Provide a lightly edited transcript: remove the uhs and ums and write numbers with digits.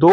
2